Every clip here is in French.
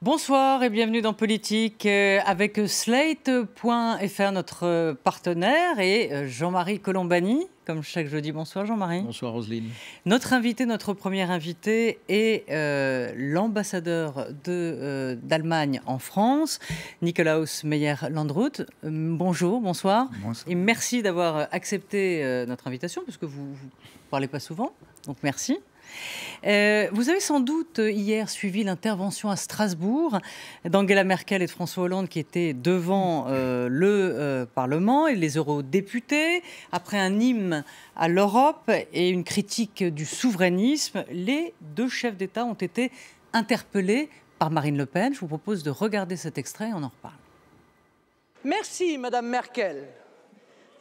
Bonsoir et bienvenue dans Politique avec Slate.fr, notre partenaire, et Jean-Marie Colombani, comme chaque jeudi. Bonsoir Jean-Marie. Bonsoir Roselyne. Notre premier invité est l'ambassadeur d'Allemagne en France, Nikolaus Meyer-Landrut. Bonjour, bonsoir. Bonsoir. Et merci d'avoir accepté notre invitation, parce que vous ne parlez pas souvent, donc merci. Vous avez sans doute hier suivi l'intervention à Strasbourg d'Angela Merkel et de François Hollande qui étaient devant le Parlement et les eurodéputés. Après un hymne à l'Europe et une critique du souverainisme, les deux chefs d'État ont été interpellés par Marine Le Pen. Je vous propose de regarder cet extrait et on en reparle. Merci Madame Merkel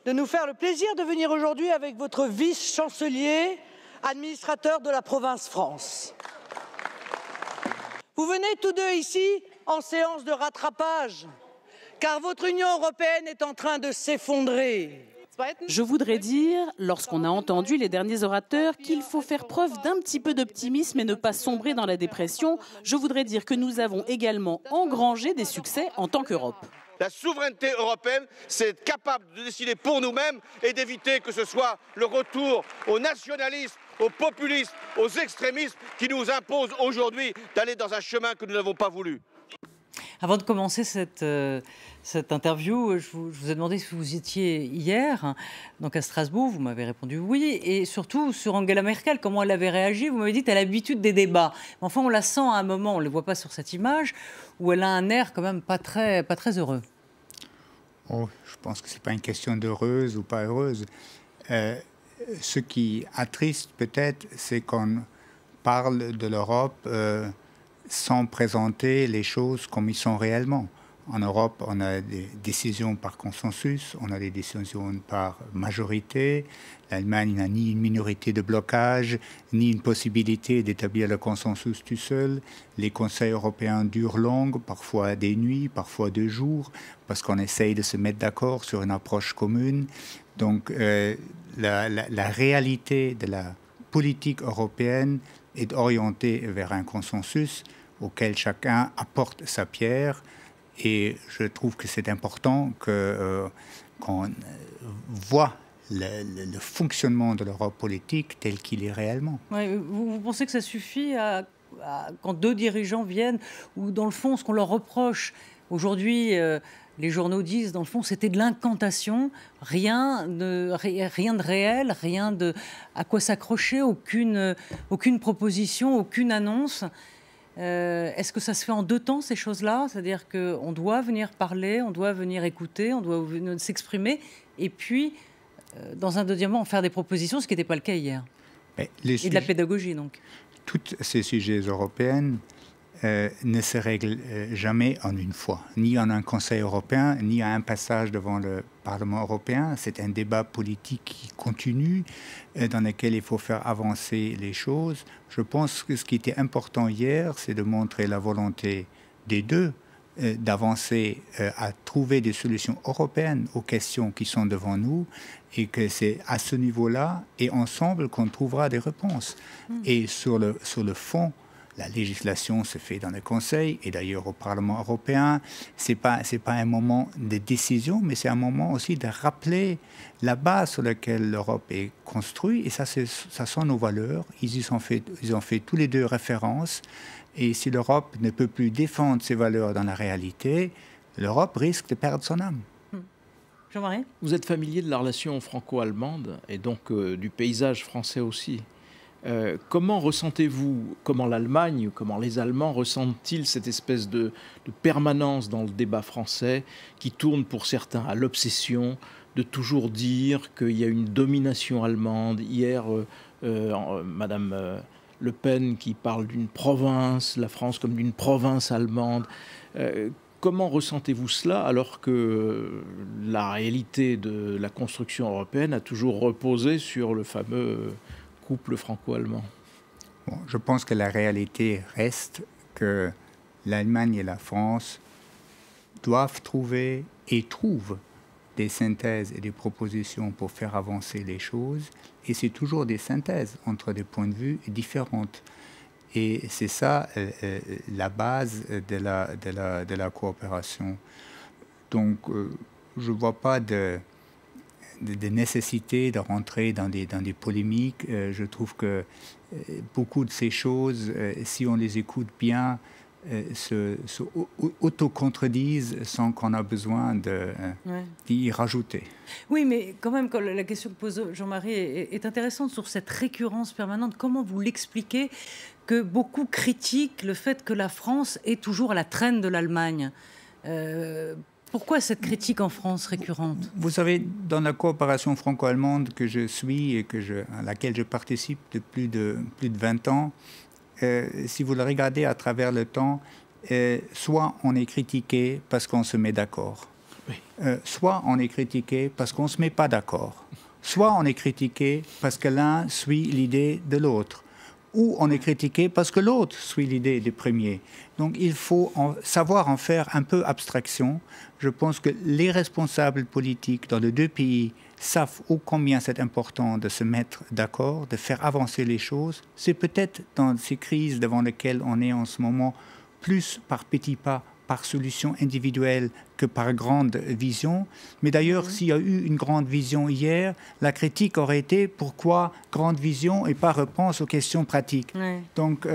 de nous faire le plaisir de venir aujourd'hui avec votre vice-chancelier, administrateur de la province France. Vous venez tous deux ici en séance de rattrapage, car votre Union européenne est en train de s'effondrer. Je voudrais dire, lorsqu'on a entendu les derniers orateurs, qu'il faut faire preuve d'un petit peu d'optimisme et ne pas sombrer dans la dépression, je voudrais dire que nous avons également engrangé des succès en tant qu'Europe. La souveraineté européenne, c'est être capable de décider pour nous-mêmes et d'éviter que ce soit le retour au nationalisme, au populisme, aux extrémismes qui nous imposent aujourd'hui d'aller dans un chemin que nous n'avons pas voulu. Avant de commencer cette interview, je vous ai demandé si vous étiez hier, donc à Strasbourg. Vous m'avez répondu oui. Et surtout sur Angela Merkel, comment elle avait réagi. Vous m'avez dit qu'elle a l'habitude des débats. Enfin, on la sent à un moment, on ne le voit pas sur cette image, où elle a un air quand même pas très heureux. Oh, je pense que ce n'est pas une question d'heureuse ou pas heureuse. Ce qui attriste peut-être, c'est qu'on parle de l'Europe sans présenter les choses comme ils sont réellement. En Europe, on a des décisions par consensus, on a des décisions par majorité. L'Allemagne n'a ni une minorité de blocage, ni une possibilité d'établir le consensus tout seul. Les conseils européens durent longues, parfois des nuits, parfois 2 jours, parce qu'on essaye de se mettre d'accord sur une approche commune. Donc, la réalité de la politique européenne est orientée vers un consensus auquel chacun apporte sa pierre. Et je trouve que c'est important qu'on voit le fonctionnement de l'Europe politique tel qu'il est réellement. Ouais, vous pensez que ça suffit quand 2 dirigeants viennent, ou dans le fond, ce qu'on leur reproche aujourd'hui, les journaux disent, dans le fond, c'était de l'incantation, rien de réel, rien de à quoi s'accrocher, aucune proposition, aucune annonce. Est-ce que ça se fait en 2 temps, ces choses-là? C'est-à-dire qu'on doit venir parler, on doit venir écouter, on doit venir s'exprimer, et puis, dans un deuxième temps, faire des propositions, ce qui n'était pas le cas hier. Et de la pédagogie, donc. Tous ces sujets européens ne se règlent jamais en une fois, ni en un Conseil européen, ni à un passage devant le Parlement européen. C'est un débat politique qui continue, dans lequel il faut faire avancer les choses. Je pense que ce qui était important hier, c'est de montrer la volonté des deux d'avancer à trouver des solutions européennes aux questions qui sont devant nous, et que c'est à ce niveau-là et ensemble qu'on trouvera des réponses. Et sur le fond, la législation se fait dans le Conseil et d'ailleurs au Parlement européen. C'est pas un moment de décision, mais c'est un moment aussi de rappeler la base sur laquelle l'Europe est construite. Et ça sont nos valeurs. Ils ont fait tous les deux référence. Et si l'Europe ne peut plus défendre ses valeurs dans la réalité, l'Europe risque de perdre son âme. Jean-Marie ? Vous êtes familier de la relation franco-allemande et donc du paysage français aussi. Comment ressentez-vous, comment l'Allemagne, comment les Allemands ressentent-ils cette espèce de permanence dans le débat français qui tourne pour certains à l'obsession de toujours dire qu'il y a une domination allemande? Hier, Madame Le Pen qui parle d'une province, la France comme d'une province allemande. Comment ressentez-vous cela alors que la réalité de la construction européenne a toujours reposé sur le fameux couple franco-allemand? Bon, je pense que la réalité reste que l'Allemagne et la France doivent trouver et trouvent des synthèses et des propositions pour faire avancer les choses. Et c'est toujours des synthèses entre des points de vue différents. Et c'est ça la base de la coopération. Donc, je ne vois pas de nécessité de rentrer dans des polémiques. Je trouve que beaucoup de ces choses, si on les écoute bien, se autocontredisent sans qu'on a besoin d'y rajouter. Oui, mais quand même, la question que pose Jean-Marie est intéressante sur cette récurrence permanente. Comment vous l'expliquez que beaucoup critiquent le fait que la France est toujours à la traîne de l'Allemagne? Pourquoi cette critique en France récurrente? Vous savez, dans la coopération franco-allemande que je suis et à laquelle je participe depuis plus de 20 ans, si vous le regardez à travers le temps, soit on est critiqué parce qu'on se met d'accord, oui. Soit on est critiqué parce qu'on ne se met pas d'accord, soit on est critiqué parce que l'un suit l'idée de l'autre, ou on est critiqué parce que l'autre suit l'idée du premier. Donc il faut savoir en faire un peu abstraction. Je pense que les responsables politiques dans les deux pays savent ô combien c'est important de se mettre d'accord, de faire avancer les choses. C'est peut-être dans ces crises devant lesquelles on est en ce moment, plus par petits pas, par solution individuelle que par grande vision. Mais d'ailleurs, s'il y a eu une grande vision hier, la critique aurait été pourquoi grande vision et pas réponse aux questions pratiques. Oui. Donc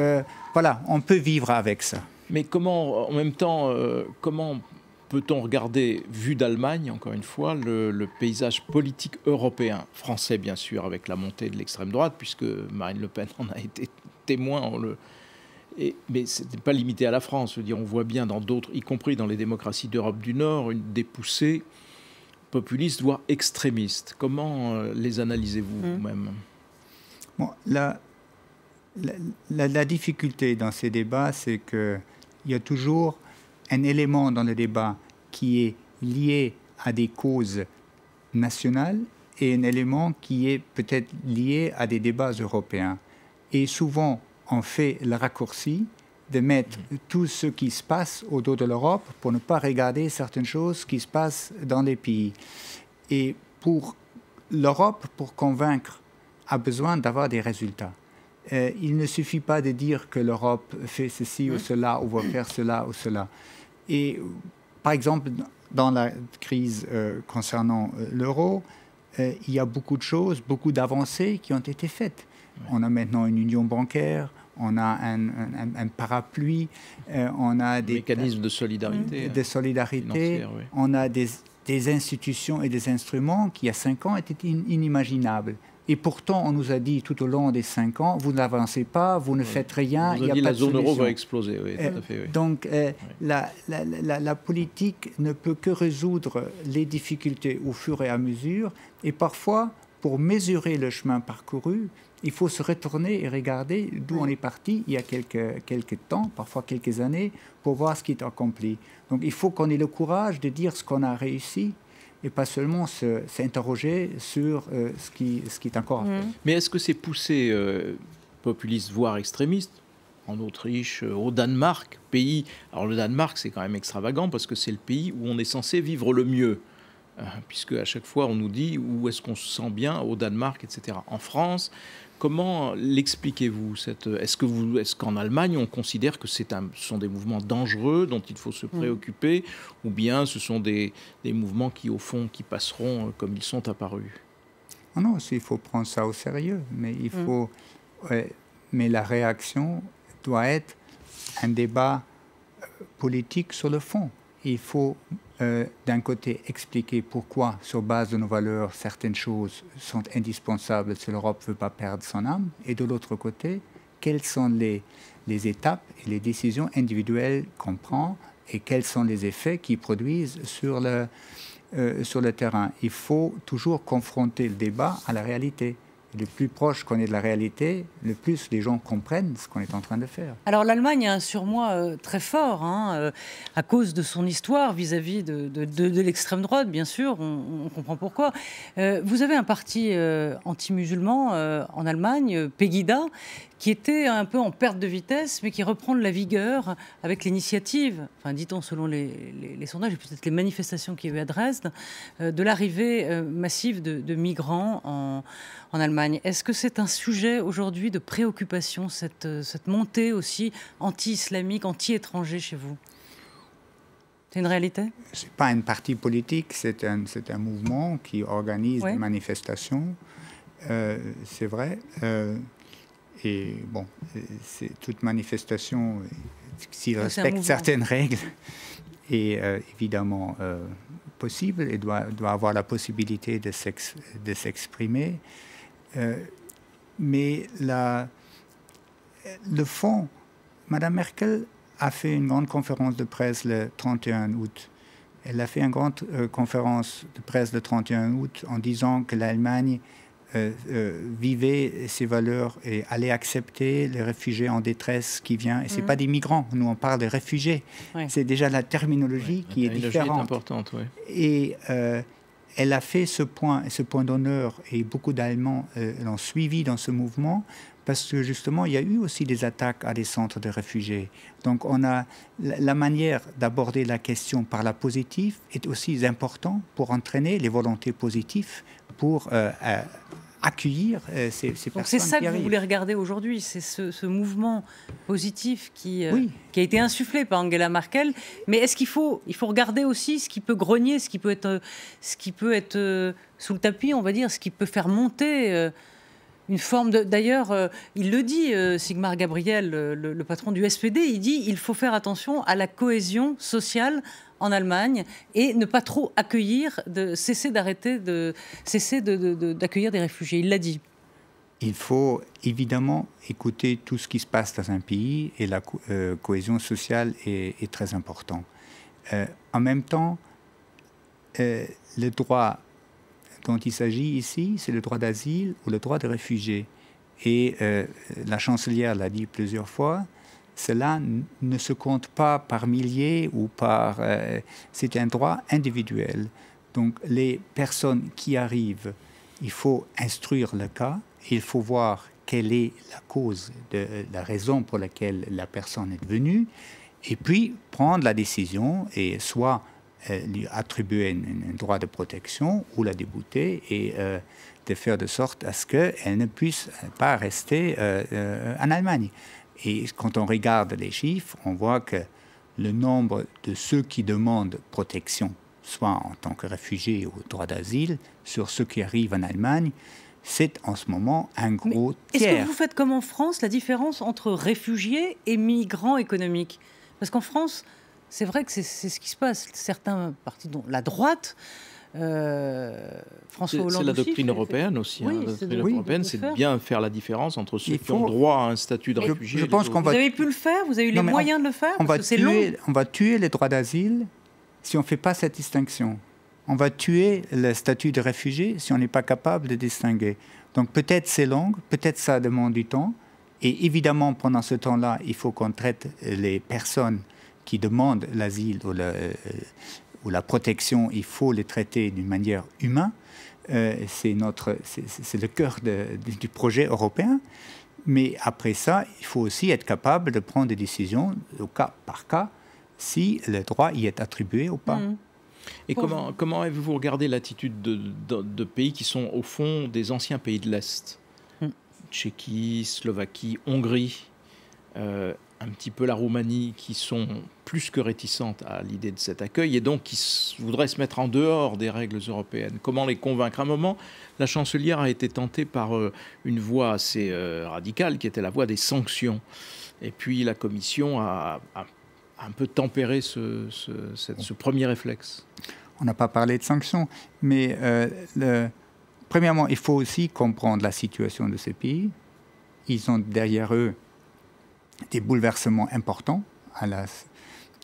voilà, on peut vivre avec ça. Mais comment, en même temps, comment peut-on regarder, vu d'Allemagne, encore une fois, le paysage politique européen, français bien sûr, avec la montée de l'extrême droite, puisque Marine Le Pen en a été témoin, mais ce n'est pas limité à la France. Je veux dire, on voit bien dans d'autres, y compris dans les démocraties d'Europe du Nord, des poussées populistes, voire extrémistes. Comment les analysez-vous vous-même? Bon, la difficulté dans ces débats, c'est qu'il y a toujours un élément dans le débat qui est lié à des causes nationales et un élément qui est peut-être lié à des débats européens. Et souvent, on fait le raccourci de mettre tout ce qui se passe au dos de l'Europe pour ne pas regarder certaines choses qui se passent dans les pays. Et pour l'Europe, pour convaincre, a besoin d'avoir des résultats. Il ne suffit pas de dire que l'Europe fait ceci ou cela, ou va faire cela ou cela. Et par exemple, dans la crise concernant l'euro, il y a beaucoup de choses, beaucoup d'avancées qui ont été faites. On a maintenant une union bancaire, on a un parapluie, on a des mécanismes de solidarité. Oui. On a des institutions et des instruments qui, il y a 5 ans, étaient inimaginables. Et pourtant, on nous a dit tout au long des 5 ans, vous n'avancez pas, vous ne faites rien, il n'y a pas de solution. La zone euro va exploser, oui, tout à fait. Oui. Donc, la politique ne peut que résoudre les difficultés au fur et à mesure. Et parfois, pour mesurer le chemin parcouru, il faut se retourner et regarder d'où on est parti il y a quelques temps, parfois quelques années, pour voir ce qui est accompli. Donc, il faut qu'on ait le courage de dire ce qu'on a réussi, et pas seulement s'interroger sur ce qui est encore à faire. Mais est-ce que ces poussées populistes, voire extrémistes, en Autriche, au Danemark, pays... Alors le Danemark, c'est quand même extravagant parce que c'est le pays où on est censé vivre le mieux, puisque à chaque fois on nous dit où est-ce qu'on se sent bien au Danemark, etc. En France, comment l'expliquez-vous Est-ce qu'en Allemagne, on considère que ce sont des mouvements dangereux dont il faut se préoccuper, ou bien ce sont des mouvements qui, au fond, qui passeront comme ils sont apparus? Non, il faut prendre ça au sérieux, mais mais la réaction doit être un débat politique sur le fond. Il faut d'un côté expliquer pourquoi, sur base de nos valeurs, certaines choses sont indispensables si l'Europe ne veut pas perdre son âme, et de l'autre côté, quelles sont les étapes et les décisions individuelles qu'on prend et quels sont les effets qu'ils produisent sur le terrain. Il faut toujours confronter le débat à la réalité. Le plus proche qu'on est de la réalité, le plus les gens comprennent ce qu'on est en train de faire. Alors l'Allemagne a un surmoi très fort, à cause de son histoire vis-à-vis de l'extrême droite, bien sûr, on comprend pourquoi. Vous avez un parti anti-musulman en Allemagne, Pegida, qui était un peu en perte de vitesse, mais qui reprend de la vigueur avec l'initiative, enfin dit-on selon les sondages, et peut-être les manifestations qu'il y a eu à Dresde, de l'arrivée massive de migrants en Allemagne. Est-ce que c'est un sujet aujourd'hui de préoccupation, cette montée aussi anti-islamique, anti-étranger chez vous? C'est une réalité? Ce n'est pas un parti politique, c'est un mouvement qui organise des manifestations, c'est vrai. Et bon, toute manifestation, s'il respecte certaines règles, est évidemment possible et doit avoir la possibilité de s'exprimer. Mais le fond, Mme Merkel a fait une grande conférence de presse le 31 août. Elle a fait une grande conférence de presse le 31 août en disant que l'Allemagne vivait ses valeurs et allait accepter les réfugiés en détresse qui viennent. Et ce n'est pas des migrants, nous on parle de réfugiés. C'est déjà la terminologie qui est différente. Est importante, Et elle a fait ce point d'honneur, et beaucoup d'Allemands l'ont suivi dans ce mouvement, parce que justement, il y a eu aussi des attaques à des centres de réfugiés. Donc, la manière d'aborder la question par la positive est aussi importante pour entraîner les volontés positives pour accueillir ces personnes. Donc, c'est ça que vous voulez regarder aujourd'hui, c'est ce mouvement positif qui a été insufflé par Angela Merkel. Mais est-ce qu'il faut regarder aussi ce qui peut grogner, ce qui peut être sous le tapis, on va dire, ce qui peut faire monter une forme de... D'ailleurs, il le dit, Sigmar Gabriel, le patron du SPD, il dit il faut faire attention à la cohésion sociale en Allemagne et ne pas trop accueillir, cesser d'accueillir des réfugiés. Il l'a dit. Il faut évidemment écouter tout ce qui se passe dans un pays, et la cohésion sociale est très importante. En même temps, le droit dont il s'agit ici, c'est le droit d'asile ou le droit de réfugié. Et la chancelière l'a dit plusieurs fois, cela ne se compte pas par milliers ou par... c'est un droit individuel. Donc les personnes qui arrivent, il faut instruire le cas, il faut voir quelle est la cause, la raison pour laquelle la personne est venue, et puis prendre la décision et soit lui attribuer un droit de protection ou la débouter et de faire de sorte à ce qu'elle ne puisse pas rester en Allemagne. Et quand on regarde les chiffres, on voit que le nombre de ceux qui demandent protection, soit en tant que réfugiés ou droit d'asile, sur ceux qui arrivent en Allemagne, c'est en ce moment un gros tiers. Est-ce que vous faites comme en France la différence entre réfugiés et migrants économiques? Parce qu'en France, c'est vrai que c'est ce qui se passe. Certains partis, dont la droite, François Hollande. C'est la doctrine européenne aussi. Oui, la doctrine européenne, c'est de bien faire la différence entre ceux qui ont droit à un statut de réfugié. Vous avez pu le faire? Vous avez eu les moyens de le faire? On va tuer les droits d'asile si on ne fait pas cette distinction. On va tuer le statut de réfugié si on n'est pas capable de distinguer. Donc peut-être c'est long, peut-être ça demande du temps. Et évidemment, pendant ce temps-là, il faut qu'on traite les personnes qui demandent l'asile ou la protection, il faut les traiter d'une manière humaine. C'est le cœur du projet européen. Mais après ça, il faut aussi être capable de prendre des décisions au cas par cas si le droit y est attribué ou pas. Et comment avez-vous regardé l'attitude de pays qui sont au fond des anciens pays de l'Est? Tchéquie, Slovaquie, Hongrie, un petit peu la Roumanie, qui sont plus que réticentes à l'idée de cet accueil et donc qui voudraient se mettre en dehors des règles européennes. Comment les convaincre? À un moment, la chancelière a été tentée par une voie assez radicale, qui était la voie des sanctions. Et puis la Commission a un peu tempéré ce premier réflexe. On n'a pas parlé de sanctions, mais premièrement, il faut aussi comprendre la situation de ces pays. Ils ont derrière eux des bouleversements importants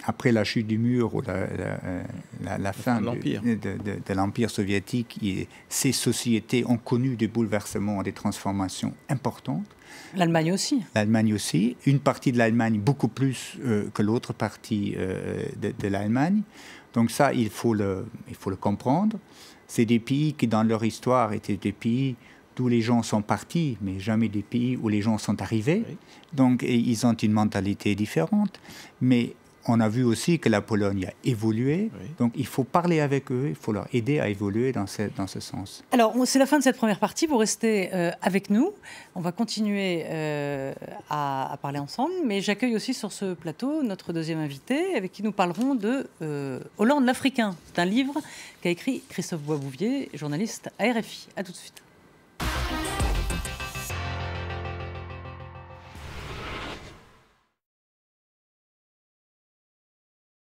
après la chute du mur ou la fin de l'Empire soviétique. Ces sociétés ont connu des bouleversements, des transformations importantes. L'Allemagne aussi. L'Allemagne aussi. Une partie de l'Allemagne beaucoup plus que l'autre partie de l'Allemagne. Donc ça, il faut le comprendre. C'est des pays qui, dans leur histoire, étaient des pays d'où les gens sont partis, mais jamais des pays où les gens sont arrivés. Oui. Donc, ils ont une mentalité différente. Mais on a vu aussi que la Pologne a évolué. Oui. Donc, il faut parler avec eux, il faut leur aider à évoluer dans ce sens. Alors, c'est la fin de cette première partie. Vous restez avec nous. On va continuer à parler ensemble. Mais j'accueille aussi sur ce plateau notre deuxième invité, avec qui nous parlerons de Hollande l'Africain. C'est un livre qu'a écrit Christophe Boisbouvier, journaliste à RFI. À tout de suite.